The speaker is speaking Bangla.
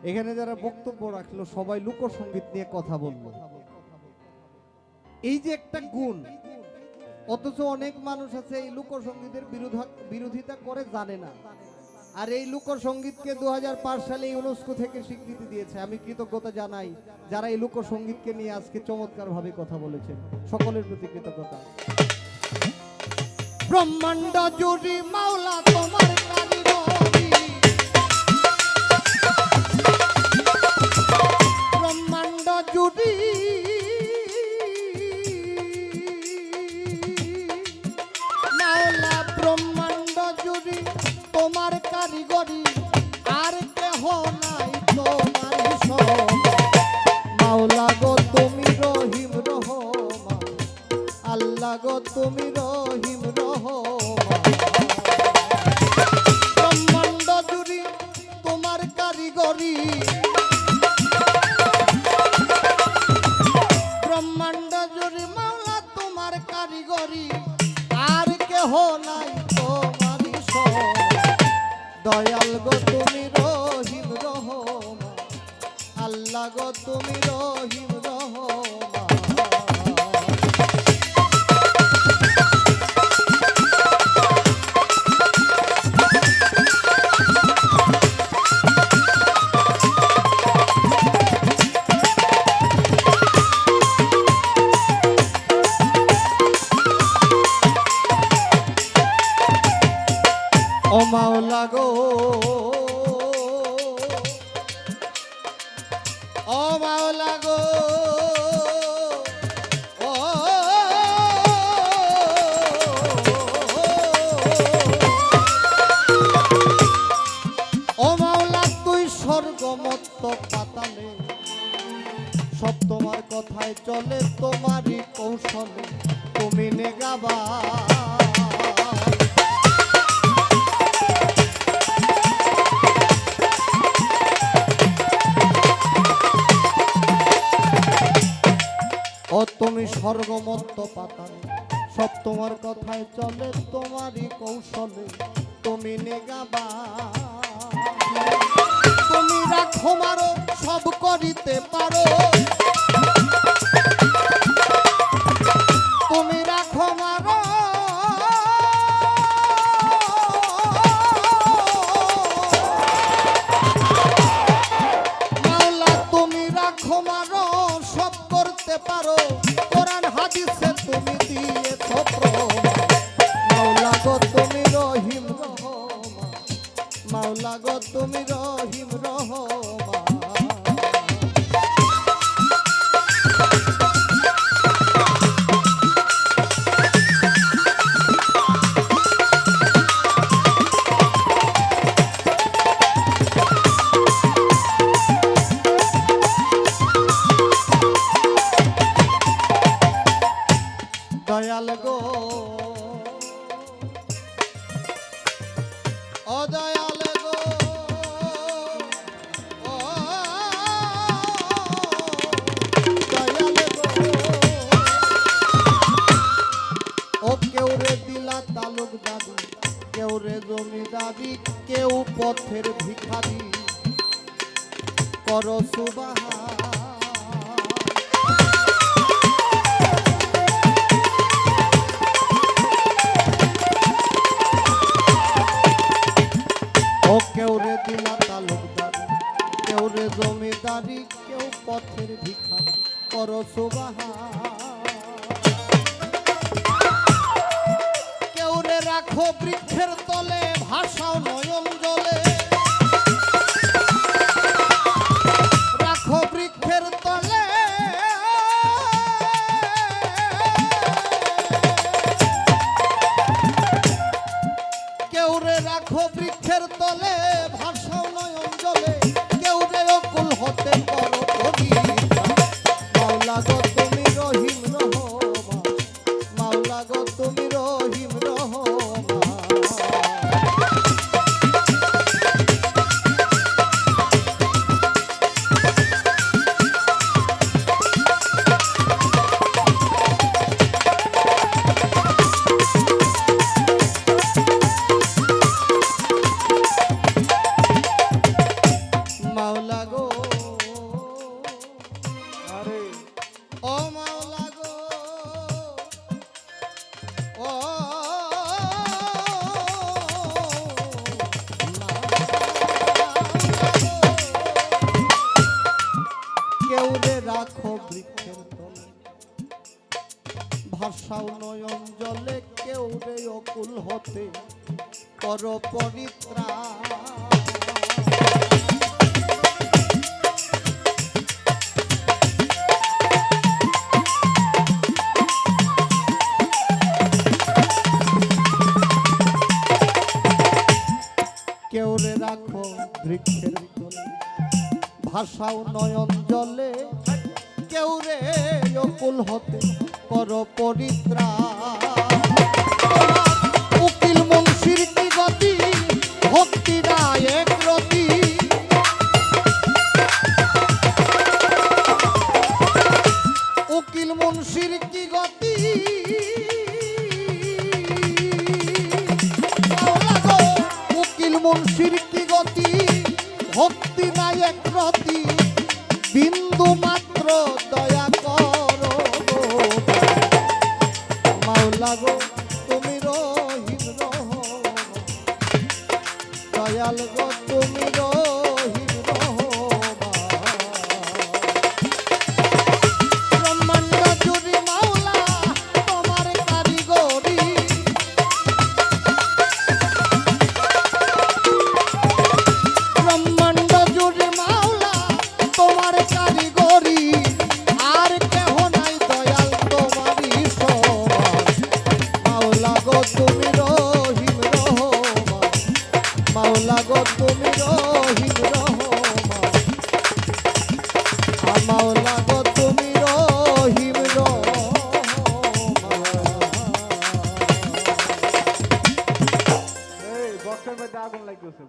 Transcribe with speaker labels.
Speaker 1: এখানে যারা বক্তব্য রাখলো সবাই লোকসঙ্গীত নিয়ে কথা বললো। এই যে একটা গুণ, অথচ অনেক মানুষ আছে এই লোকসঙ্গীতের বিরোধিতা করে, জানে না। আর এই লোকসঙ্গীতকে 2005 সালে ইউনেস্কো থেকে স্বীকৃতি দিয়েছে। আমি কৃতজ্ঞতা জানাই যারা এই লোকসঙ্গীতকে নিয়ে আজকে চমৎকার ভাবে কথা বলেছেন, সকলের প্রতি কৃতজ্ঞতা। ব্রহ্মাণ্ড জুড়ি মাওলা তোমার কারিগরি, ব্রহ্মাণ্ড জুড়ি মাওলা, ব্রহ্মাণ্ড জুড়ি তোমার কারিগরি, আর কেহ নাই তোমার সমান। মাওলা গো তুমি রহিম রহমান, আল্লাহ গো তুমি রহিম রহমান। ব্রহ্মাণ্ড জুড়ি তোমার কারিগরি, ব্রহ্মাণ্ড জুড়ি মাওলা তোমার কারিগরি, আর কেহ নাই তোমার সমান। দয়াল গো তুমি রহিম রহমান, আল্লাহ গো তুমি রহিম রহমান। ও মাওলা গো, ও মাওলা গো, ও ও মাওলা তুই স্বর্গমত্ত পাতালে, সব তোমার কথায় চলে, তোমারই কৌশলে তুমি নেগাবা। ও তুমি স্বর্গমত্ত পাতালে, সব তোমার কথায় চলে, তোমারই কৌশলে তুমি নেগাবা। তুমি রাখো মারো সব করিতে পারো, তুমি রাখো মারো মাওলা, তুমি রাখো মারো সব করতে পারো, কোরআন হাদিসে তুমি দিয়েছ প্রমাণ। মাওলা গো তুমি রহিম রহমান, মাওলা গো তুমি রহিম রহমান। দয়াল গো, ও দয়াল গো, ও দয়াল গো, ও কেউ রে দিলা তালুক দাবি, কেউ রে জমিদারি, কেউ পথের ভিখারি, করো সুবহান। ও কেউ রে দিলা তালুকদারি, কেউ রে জমিদারি, কেউ পথের ভিখারি, করো সুবহান। কেউ রে রাখো বৃক্ষের তলে, ভাষাও নয়ন জলে, রাখো বৃক্ষের তলে, কেউ রে রাখো বৃক্ষের তলে, ভাষাও নয়ন জলে, কেউ রে অকুল হতে করো পবিত্র। মাওলা গো তুমি রহিম রহমান, মাওলা গো তুমি রহিম রহমান। বৃক্ষের তলে, ভাষাও নয়ন জলে, কেউ রে অকুল হতে কর পরিত্রাণ। কেউ রে রাখো বৃক্ষের তলে, ভাষাও নয়ন জলে, কেউ রে অকুল হতে কর পরিত্রাণ। উকিল মুন্সির কি গতি, ভক্তি নাই এক রতি। উকিল মুন্সির কি গতি, উকিল মুন্সির কি গতি, ভক্তি নাই এক রতি। বিন্দু মাত্র দয়া করো মাওলা গো, তুমি রহিম রহমান, দয়াল গো তুমি রহিম রহমান। ব্রহ্মাণ্ড জুড়ে মাওলা তোমার কারিগরি, ব্রহ্মাণ্ড জুড়ে মাওলা তোমার কারিগরি। আর কেহ নাই দয়াল তোমারই সমান, মাওলা গো তুমি রহিম রহমান, মাওলা গো তুমি রহিম রহমান, মাওলা গো তুমি রহিম রহমান।
Speaker 2: এই বক্সের মধ্যে আগুন লাগিয়েছে।